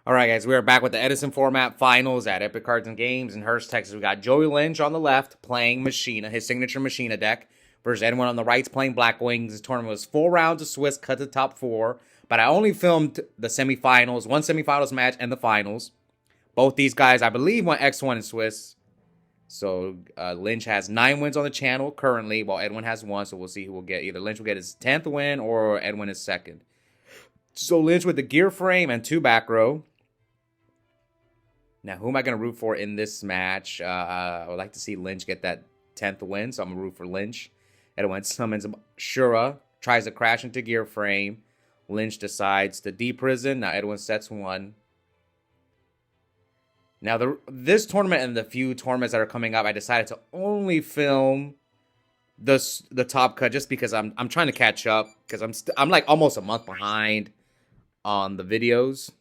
All right, guys, we are back with the Edison format finals at Epic Cards and Games in Hurst, Texas. We got Joey Linch on the left playing Machina, his signature Machina deck, versus Edwin on the right playing Blackwings. This tournament was 4 rounds of Swiss, cut to the top 4, but I only filmed the semifinals, one semifinals match, and the finals. Both these guys, I believe, went X1 in Swiss. So Linch has 9 wins on the channel currently, while Edwin has 1. So we'll see who will get. Either Linch will get his 10th win or Edwin his 2nd. So Linch with the gear frame and 2 back row. Now, who am I going to root for in this match? I would like to see Linch get that 10th win, so I'm going to root for Linch. Edwin summons Shura, tries to crash into gear frame. Linch decides to deprison. Now, Edwin sets 1. Now, this tournament and the few tournaments that are coming up, I decided to only film the top cut just because I'm trying to catch up, because I'm like almost a month behind on the videos.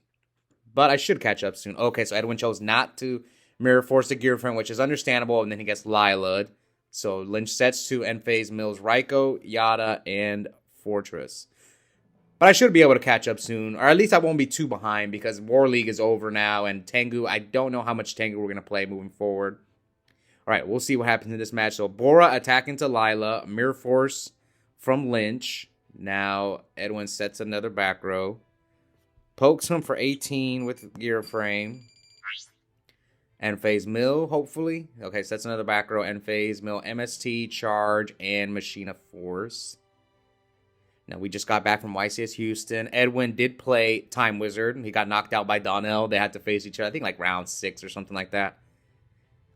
But I should catch up soon. Okay, so Edwin chose not to mirror force the gear frame, which is understandable, and then he gets Lila'd. So Linch sets 2 end phase mills Raiko, Yada, and Fortress. But I should be able to catch up soon, or at least I won't be too behind, because War League is over now, and Tengu, I don't know how much Tengu we're going to play moving forward. All right, we'll see what happens in this match. So Bora attacking to Lila, mirror force from Linch. Now Edwin sets another back row. Pokes him for 18 with gear frame. End phase mill, hopefully. Okay, sets another back row. End phase mill, MST, charge, and Machina Force. Now, we just got back from YCS Houston. Edwin did play Time Wizard. He got knocked out by Donnell. They had to face each other, I think like round 6 or something like that.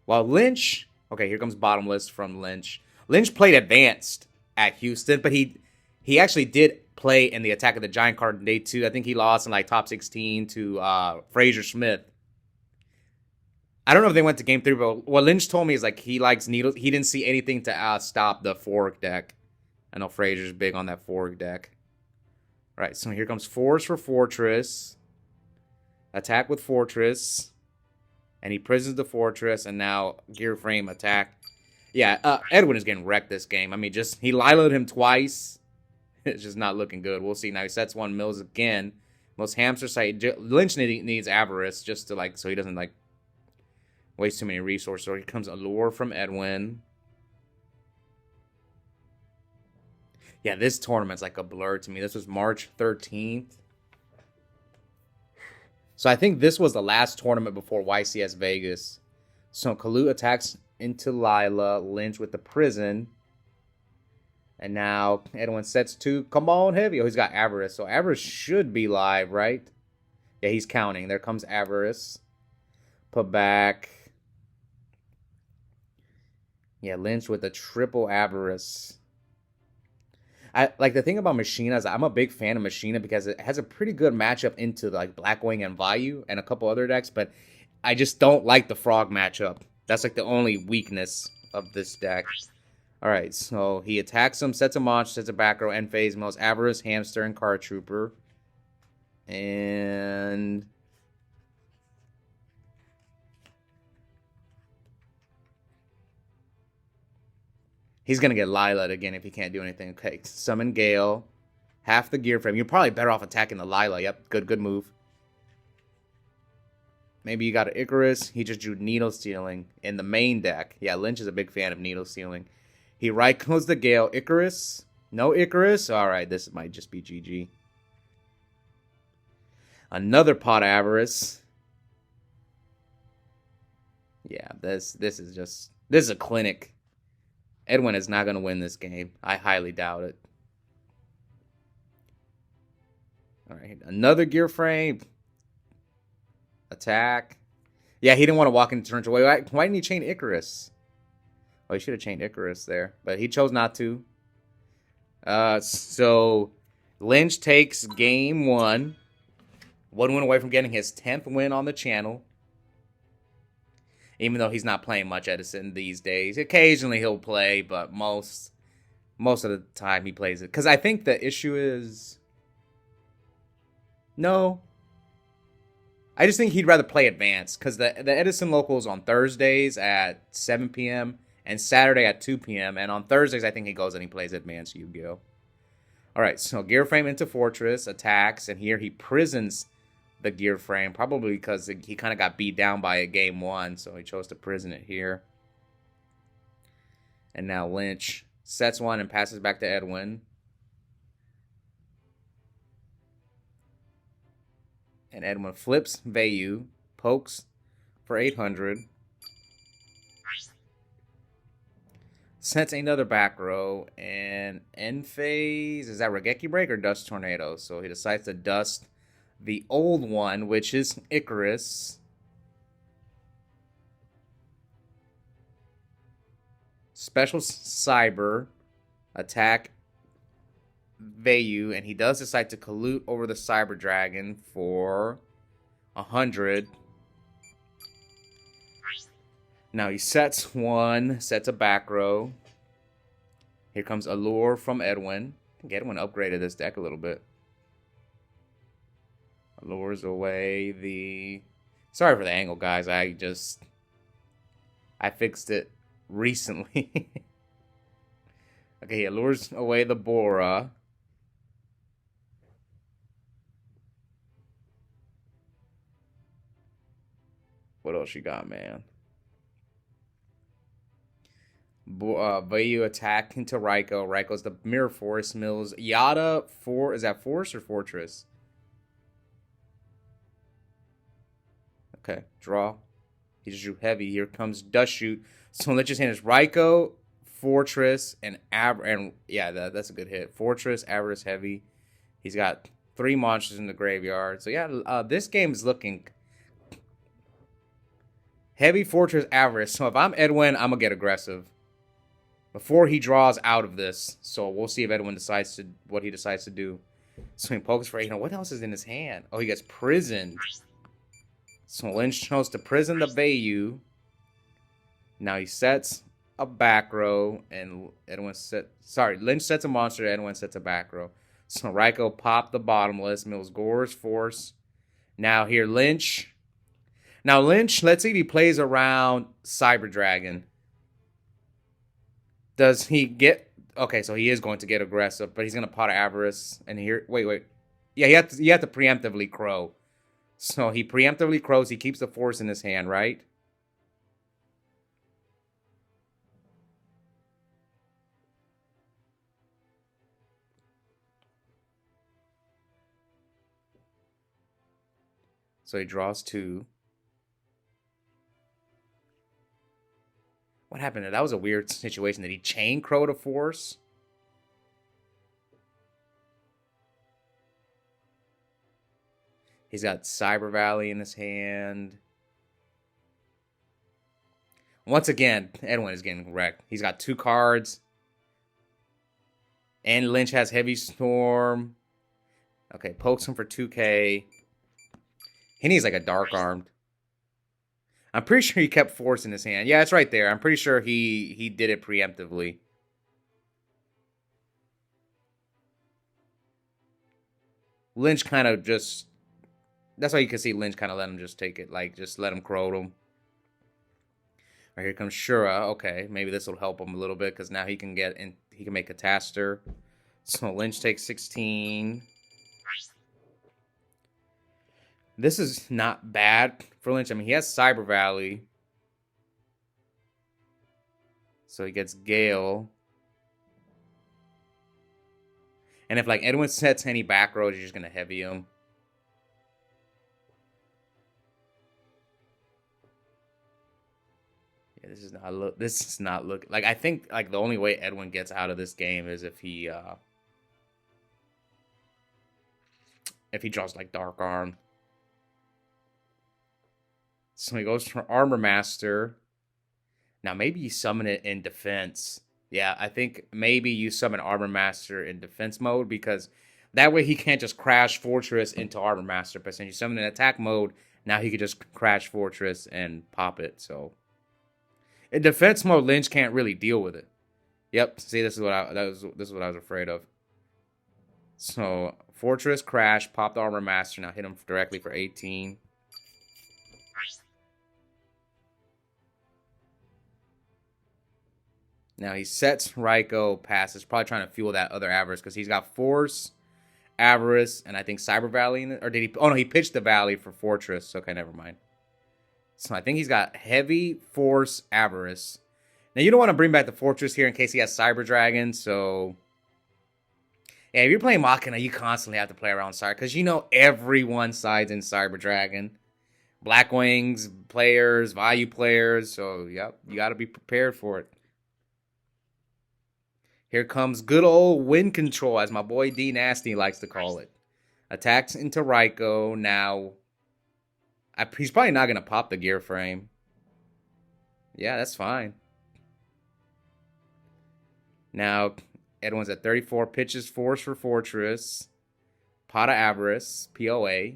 While Linch, okay, here comes Bottomless from Linch. Linch played Advanced at Houston, but he actually did play in the Attack of the Giant card in day 2. I think he lost in like top 16 to Fraser Smith. I don't know if they went to game 3, but what Linch told me is like he likes needles. He didn't see anything to stop the Fork deck. I know Fraser's big on that Fork deck. All right, so here comes Force for Fortress. Attack with Fortress. And he prisons the Fortress, and now gear frame attack. Yeah, Edwin is getting wrecked this game. I mean, he Lila'd him twice. It's just not looking good. We'll see. Now he sets 1 mills again. Most hamster site. Linch needs Avarice just to so he doesn't waste too many resources. So here comes Allure from Edwin. Yeah, this tournament's like a blur to me. This was March 13th. So I think this was the last tournament before YCS Vegas. So Kalu attacks into Lila. Linch with the prison. And now Edwin sets 2. Come on, heavy. Oh, he's got Avarice. So Avarice should be live, right? Yeah, he's counting. There comes Avarice. Put back. Yeah, Linch with a triple Avarice. The thing about Machina is I'm a big fan of Machina because it has a pretty good matchup into Blackwing and Vayu and a couple other decks, but I just don't like the Frog matchup. That's the only weakness of this deck. All right, so he attacks him, sets a monster, sets a back row, end phase, mills Avarice, Hamster, and Card Trooper. And he's going to get Lila'd again if he can't do anything. Okay, summon Gale. Half the gear frame. You're probably better off attacking the Lila. Yep, good move. Maybe you got an Icarus. He just drew Needle Stealing in the main deck. Yeah, Linch is a big fan of Needle Stealing. He right-clicks the Gale. Icarus. No Icarus. All right, this might just be GG. Another pot Avarice. Yeah, this is a clinic. Edwin is not going to win this game. I highly doubt it. All right, another gear frame. Attack. Yeah, he didn't want to walk into turn away. Why didn't he chain Icarus? Oh, he should have chained Icarus there, but he chose not to. So Linch takes game 1. 1 win away from getting his 10th win on the channel. Even though he's not playing much Edison these days. Occasionally he'll play, but most of the time he plays it. Because I think the issue is... No. I just think he'd rather play Advanced. Because the Edison local is on Thursdays at 7 p.m. and Saturday at 2 p.m. And on Thursdays, I think he goes and he plays Advanced Yu-Gi-Oh! All right, so gear frame into Fortress, attacks, and here he prisons the gear frame, probably because he kind of got beat down by it game one, so he chose to prison it here. And now Lynch sets one and passes back to Edwin. And Edwin flips Vayu, pokes for 800. Sets another back row, and end phase, is that Regeki Break or Dust Tornado? So he decides to dust the old one, which is Icarus. Special Cyber, attack Vayu, and he does decide to collude over the Cyber Dragon for 100. Now he sets one, sets a back row. Here comes Allure from Edwin. I think Edwin upgraded this deck a little bit. Allures away the... Sorry for the angle, guys. I fixed it recently. Okay, he allures away the Bora. What else you got, man? Vayu attack into Raiko. Raiko's the Mirror Force. Mills Yada for... Is that Force or Fortress? Okay, draw. He just drew heavy. Here comes Dust Shoot. So let's just hand is Raiko, Fortress, and yeah, that's a good hit. Fortress, Avarice, Heavy. He's got 3 monsters in the graveyard. So yeah, this game is looking Heavy, Fortress, Avarice. So if I'm Edwin, I'm gonna get aggressive before he draws out of this. So we'll see if Edwin decides to what he decides to do. So he pokes for 8. What else is in his hand? Oh, he gets prisoned. So Lynch chose to prison the Vayu. Now he sets a back row, and Lynch sets a monster, Edwin sets a back row. So Raiko popped the bottomless, Mills Gore's Force. Now here Lynch. Now Lynch, let's see if he plays around Cyber Dragon. Does he get... Okay, so he is going to get aggressive, but he's going to pot Avarice. And here... Wait. Yeah, you have to preemptively Crow. So he preemptively Crows. He keeps the Force in his hand, right? So he draws 2. What happened there? That was a weird situation. Did he chain Crow to Force? He's got Cyber Valley in his hand. Once again, Edwin is getting wrecked. He's got 2 cards. And Lynch has Heavy Storm. Okay, pokes him for 2K. He needs like a Dark Armed. I'm pretty sure he kept Force in his hand. Yeah, it's right there. I'm pretty sure he did it preemptively. Lynch kind of just... That's why you can see Lynch kind of let him just take it. Like, just let him Crow him. Right, here comes Shura. Okay, maybe this will help him a little bit, because now he can get in. He can make a Taster. So Lynch takes 16. This is not bad for Lynch. I mean, he has Cyber Valley. So he gets Gale. And if, like, Edwin sets any back rows, you're just going to heavy him. Yeah, this is not look like... I think, like, the only way Edwin gets out of this game is if he draws, like, Dark Arm. So he goes for Armor Master. Now, maybe you summon it in defense. Yeah, I think maybe you summon Armor Master in defense mode, because that way he can't just crash Fortress into Armor Master. But since you summon in attack mode, now he could just crash Fortress and pop it. So in defense mode, Lynch can't really deal with it. Yep, see, this is what I was afraid of. So Fortress, crash, pop the Armor Master. Now hit him directly for 18. Now he sets Raiko, passes, probably trying to fuel that other Avarice, because he's got Force, Avarice, and I think Cyber Valley. Or did he? Oh no, he pitched the Valley for Fortress. Okay, never mind. So I think he's got Heavy, Force, Avarice. Now you don't want to bring back the Fortress here in case he has Cyber Dragon. So yeah, if you're playing Machina, you constantly have to play around Cyber because you know everyone sides in Cyber Dragon. Blackwings players, value players. So yep, you got to be prepared for it. Here comes good old wind control, as my boy D Nasty likes to call it. Attacks into Raikou. Now, he's probably not going to pop the gear frame. Yeah, that's fine. Now, Edwin's at 34. Pitches Force for Fortress. Pot of Avarice. POA.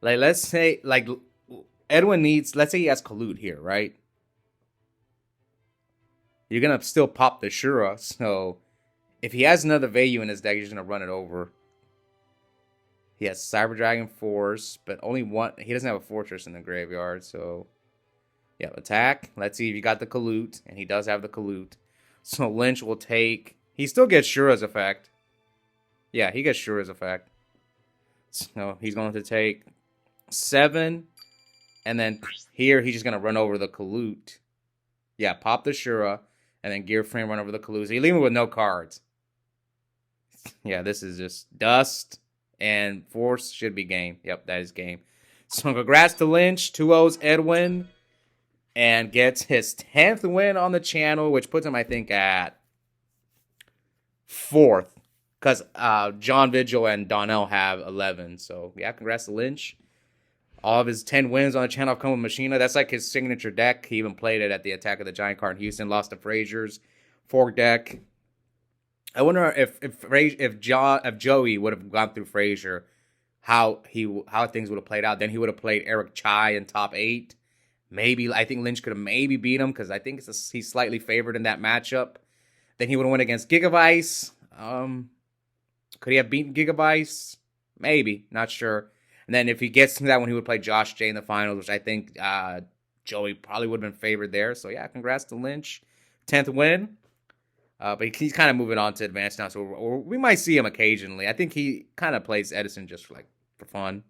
Like, let's say, like, Edwin needs, let's say he has Collude here, right? You're going to still pop the Shura, so if he has another Vayu in his deck, he's going to run it over. He has Cyber Dragon Force, but only one. He doesn't have a Fortress in the graveyard, so yeah, attack. Let's see if you got the Collude, and he does have the Collude. So Lynch will take. He still gets Shura's effect. Yeah, he gets Shura's effect. So he's going to take 7, and then here he's just going to run over the Collude. Yeah, pop the Shura, and then Gear Frame run over the Collude. So you leave him with no cards. Yeah, this is just dust. And Force should be game. Yep, that is game. So congrats to Lynch. 2-0's Edwin. And gets his 10th win on the channel, which puts him, I think, at 4th. Because John Vigil and Donnell have 11. So, yeah, congrats to Lynch. All of his 10 wins on the channel have come with Machina. That's like his signature deck. He even played it at the Attack of the Giant card in Houston. Lost to Frazier's fork deck. I wonder if Joey would have gone through Frazier, how things would have played out. Then he would have played Eric Chai in top 8. Maybe I think Lynch could have maybe beat him because I think he's slightly favored in that matchup. Then he would have went against Gigavice. Could he have beaten Gigavice? Maybe, not sure. And then if he gets to that one, he would play Josh J in the finals, which I think Joey probably would have been favored there. So yeah, congrats to Lynch, 10th win. But he's kind of moving on to advanced now, so we might see him occasionally. I think he kind of plays Edison just for fun.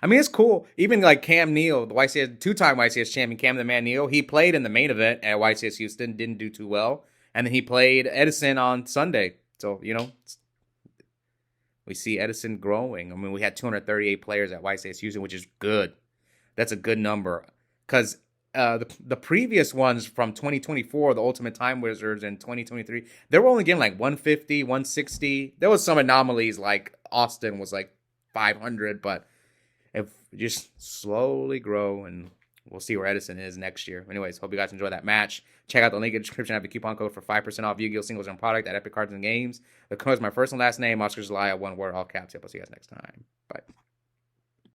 I mean, it's cool. Even like Cam Neal, the YCS two-time YCS champion, Cam the Man Neal, he played in the main event at YCS Houston, didn't do too well, and then he played Edison on Sunday. So you know, we see Edison growing. I mean, we had 238 players at YCS Houston, which is good. That's a good number because. The previous ones from 2024, the Ultimate Time Wizards, in 2023, they were only getting like 150, 160. There was some anomalies like Austin was like 500, but if just slowly grow, and we'll see where Edison is next year. Anyways, hope you guys enjoy that match. Check out the link in the description. I have a coupon code for 5% off Yu-Gi-Oh! Singles and product at Epic Cards and Games. The code is my first and last name, Oscar Zelaya, one word, all caps. Yep, I'll see you guys next time. Bye.